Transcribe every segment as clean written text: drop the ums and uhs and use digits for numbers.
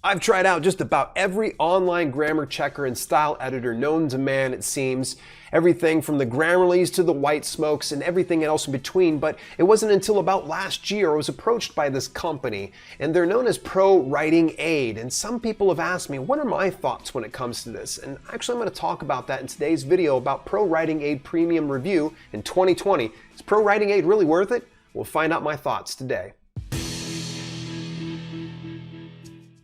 I've tried out just about every online grammar checker and style editor known to man, it seems. Everything from the Grammarlys to the White Smokes and everything else in between, but it wasn't until about last year I was approached by this company, and they're known as ProWritingAid, and some people have asked me, what are my thoughts when it comes to this? And actually I'm going to talk about that in today's video about ProWritingAid Premium review in 2020. Is ProWritingAid really worth it? We'll find out my thoughts today.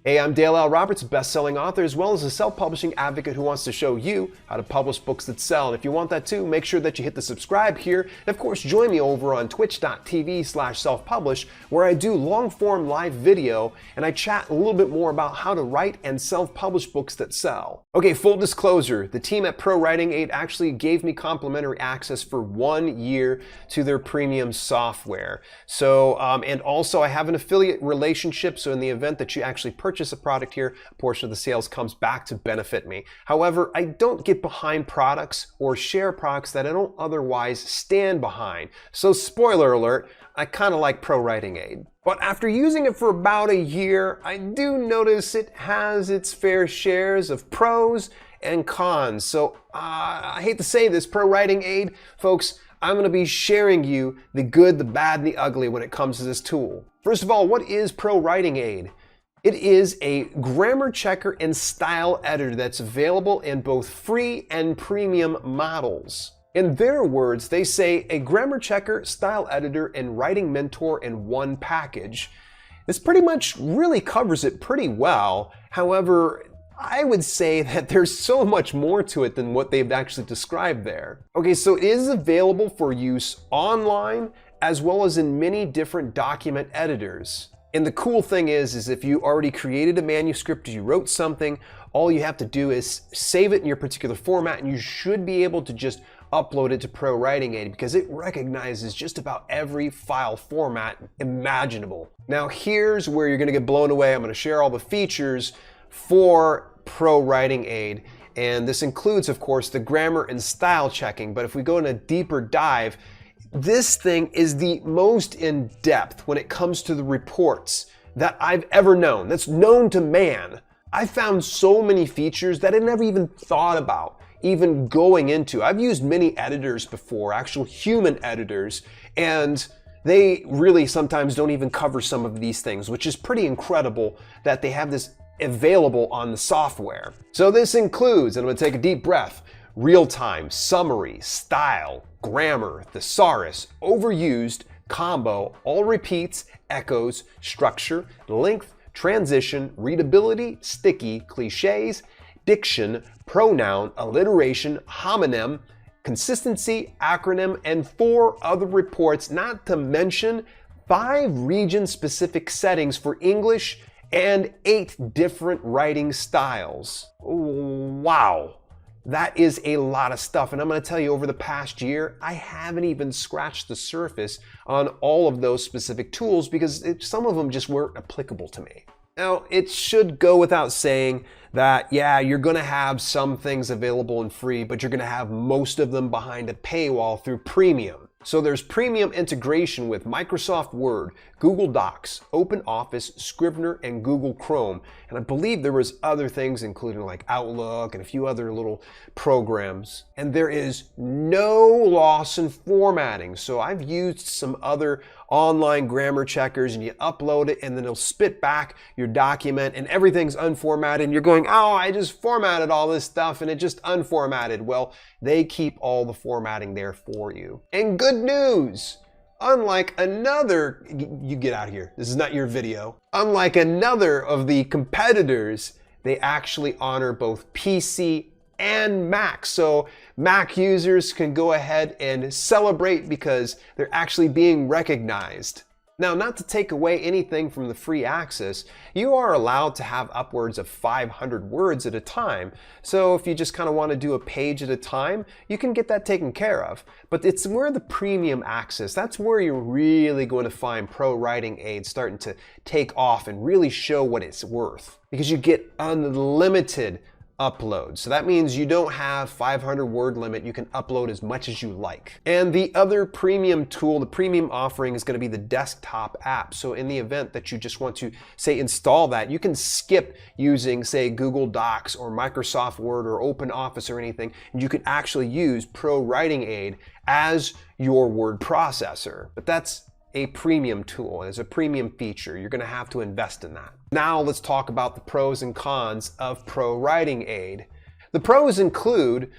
Hey, I'm Dale L. Roberts, best-selling author, as well as a self-publishing advocate who wants to show you how to publish books that sell. And if you want that too, make sure that you hit the subscribe here. And of course, join me over on twitch.tv/self-publish, where I do long-form live video, and I chat a little bit more about how to write and self-publish books that sell. Okay, full disclosure, the team at ProWritingAid actually gave me complimentary access for 1 year to their premium software. So, and also I have an affiliate relationship, so in the event that you actually purchase a product here, a portion of the sales comes back to benefit me. However, I don't get behind products or share products that I don't otherwise stand behind. So spoiler alert, I kind of like ProWritingAid. But after using it for about a year, I do notice it has its fair shares of pros and cons. So I hate to say this, ProWritingAid, folks, I'm going to be sharing you the good, the bad, and the ugly when it comes to this tool. First of all, what is ProWritingAid? It is a grammar checker and style editor that's available in both free and premium models. In their words, they say a grammar checker, style editor, and writing mentor in one package. This pretty much really covers it pretty well. However, I would say that there's so much more to it than what they've actually described there. Okay, so it is available for use online as well as in many different document editors. And the cool thing is if you already created a manuscript or you wrote something, all you have to do is save it in your particular format and you should be able to just upload it to ProWritingAid because it recognizes just about every file format imaginable. Now here's where you're going to get blown away. I'm going to share all the features for ProWritingAid, and this includes, of course, the grammar and style checking. But if we go in a deeper dive, this thing is the most in-depth when it comes to the reports that I've ever known, that's known to man. I found so many features that I never even thought about even going into. I've used many editors before, actual human editors, and they really sometimes don't even cover some of these things, which is pretty incredible that they have this available on the software. So this includes, and I'm going to take a deep breath, real-time, summary, style, grammar, thesaurus, overused, combo, all repeats, echoes, structure, length, transition, readability, sticky, cliches, diction, pronoun, alliteration, homonym, consistency, acronym, and 4 other reports, not to mention 5 region-specific settings for English and 8 different writing styles. Wow. That is a lot of stuff, and I'm going to tell you, over the past year, I haven't even scratched the surface on all of those specific tools because some of them just weren't applicable to me. Now, it should go without saying that, yeah, you're going to have some things available and free, but you're going to have most of them behind a paywall through premium. So there's premium integration with Microsoft Word, Google Docs, OpenOffice, Scrivener, and Google Chrome. And I believe there was other things, including like Outlook and a few other little programs. And there is no loss in formatting. So I've used some other online grammar checkers, and you upload it and then it'll spit back your document and everything's unformatted and you're going, oh, I just formatted all this stuff and it just unformatted. Well, they keep all the formatting there for you. And good news, unlike another, you get out of here, this is not your video. Unlike another of the competitors, they actually honor both PC and Mac. So Mac users can go ahead and celebrate because they're actually being recognized. Now, not to take away anything from the free access, you are allowed to have upwards of 500 words at a time. So if you just kind of want to do a page at a time, you can get that taken care of. But it's where the premium access, that's where you're really going to find ProWritingAid starting to take off and really show what it's worth. Because you get unlimited upload. So that means you don't have 500 word limit. You can upload as much as you like. And the other premium tool, the premium offering, is going to be the desktop app. So in the event that you just want to, say, install that, you can skip using, say, Google Docs or Microsoft Word or OpenOffice or anything, and you can actually use ProWritingAid as your word processor. But that's a premium tool. It's a premium feature. You're going to have to invest in that. Now let's talk about the pros and cons of ProWritingAid. The pros include,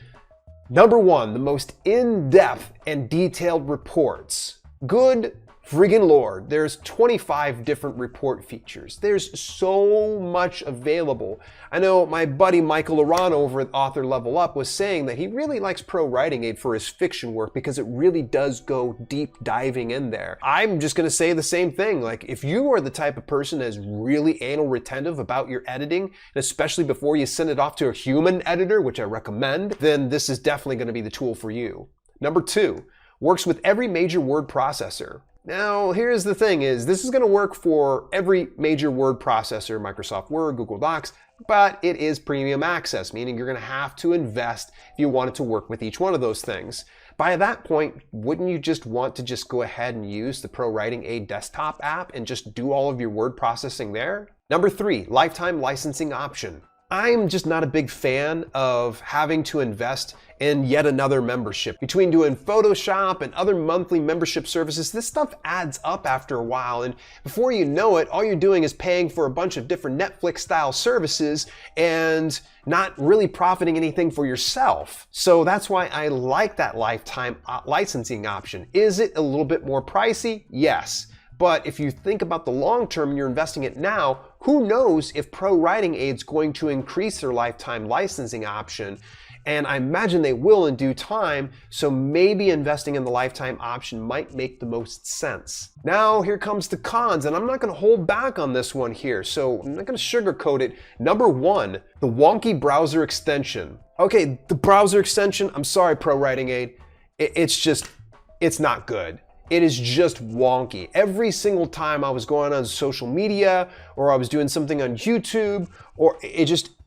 number one, the most in-depth and detailed reports. Good friggin' Lord, there's 25 different report features. There's so much available. I know my buddy Michael Laron over at Author Level Up was saying that he really likes ProWritingAid for his fiction work because it really does go deep diving in there. I'm just gonna say the same thing. Like, if you are the type of person that's really anal retentive about your editing, and especially before you send it off to a human editor, which I recommend, then this is definitely gonna be the tool for you. Number two, works with every major word processor. Now, here's the thing is, this is going to work for every major word processor, Microsoft Word, Google Docs, but it is premium access, meaning you're going to have to invest if you want it to work with each one of those things. By that point, wouldn't you just want to just go ahead and use the ProWritingAid desktop app and just do all of your word processing there? Number three, lifetime licensing option. I'm just not a big fan of having to invest in yet another membership. Between doing Photoshop and other monthly membership services, this stuff adds up after a while, and before you know it, all you're doing is paying for a bunch of different Netflix-style services and not really profiting anything for yourself. So that's why I like that lifetime licensing option. Is it a little bit more pricey? Yes. But if you think about the long term and you're investing it now, who knows if ProWritingAid's going to increase their lifetime licensing option. And I imagine they will in due time, so maybe investing in the lifetime option might make the most sense. Now here comes the cons, and I'm not going to hold back on this one here, so I'm not going to sugarcoat it. Number one, the wonky browser extension. Okay, the browser extension, I'm sorry ProWritingAid, it's not good. It is just wonky. Every single time I was going on social media or I was doing something on YouTube, or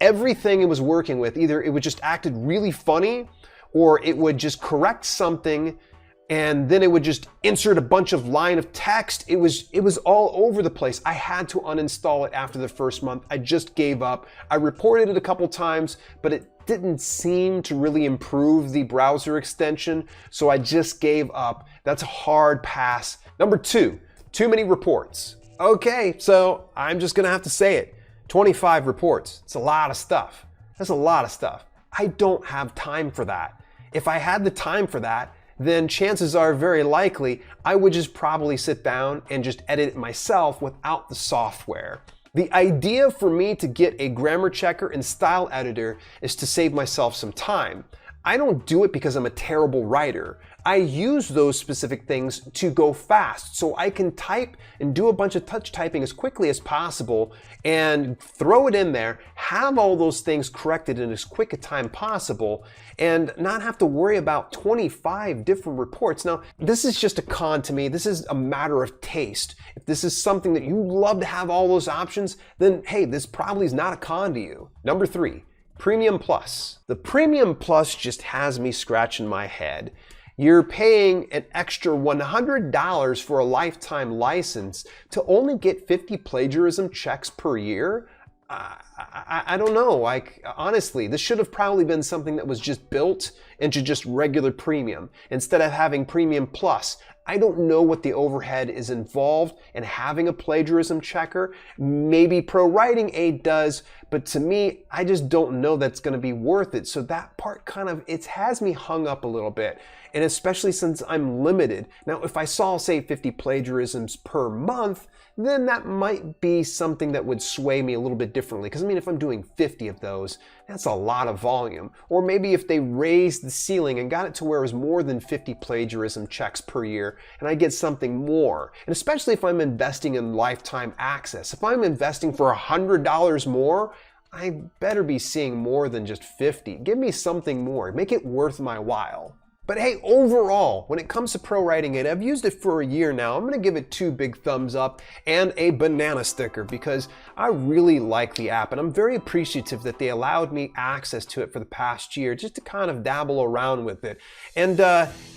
everything it was working with, either it would just acted really funny or it would just correct something and then it would just insert a bunch of line of text. It was all over the place. I had to uninstall it after the first month. I just gave up. I reported it a couple times, but it didn't seem to really improve the browser extension, so I just gave up. That's a hard pass. Number two, too many reports. Okay, so I'm just gonna have to say it. 25 reports, it's a lot of stuff. That's a lot of stuff. I don't have time for that. If I had the time for that, then chances are very likely I would just probably sit down and just edit it myself without the software. The idea for me to get a grammar checker and style editor is to save myself some time. I don't do it because I'm a terrible writer. I use those specific things to go fast so I can type and do a bunch of touch typing as quickly as possible and throw it in there, have all those things corrected in as quick a time possible, and not have to worry about 25 different reports. Now, this is just a con to me. This is a matter of taste. If this is something that you love to have all those options, then hey, this probably is not a con to you. Number three, Premium Plus. The Premium Plus just has me scratching my head. You're paying an extra $100 for a lifetime license to only get 50 plagiarism checks per year? I don't know. Like, honestly, this should have probably been something that was just built into just regular premium instead of having Premium Plus. I don't know what the overhead is involved in having a plagiarism checker. Maybe ProWritingAid does, but to me, I just don't know that's going to be worth it. So that part it has me hung up a little bit. And especially since I'm limited. Now, if I saw, say, 50 plagiarisms per month, then that might be something that would sway me a little bit differently. Because I mean, if I'm doing 50 of those, that's a lot of volume. Or maybe if they raised the ceiling and got it to where it was more than 50 plagiarism checks per year, and I get something more. And especially if I'm investing in lifetime access. If I'm investing for $100 more, I better be seeing more than just 50. Give me something more. Make it worth my while. But hey, overall, when it comes to ProWritingAid, I've used it for a year now. I'm going to give it 2 big thumbs up and a banana sticker because I really like the app, and I'm very appreciative that they allowed me access to it for the past year just to kind of dabble around with it. And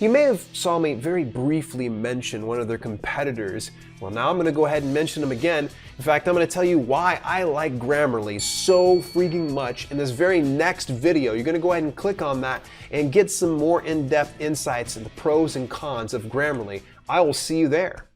you may have saw me very briefly mention one of their competitors. Well, now I'm going to go ahead and mention them again. In fact, I'm going to tell you why I like Grammarly so freaking much in this very next video. You're going to go ahead and click on that and get some more in-depth insights into the pros and cons of Grammarly. I will see you there.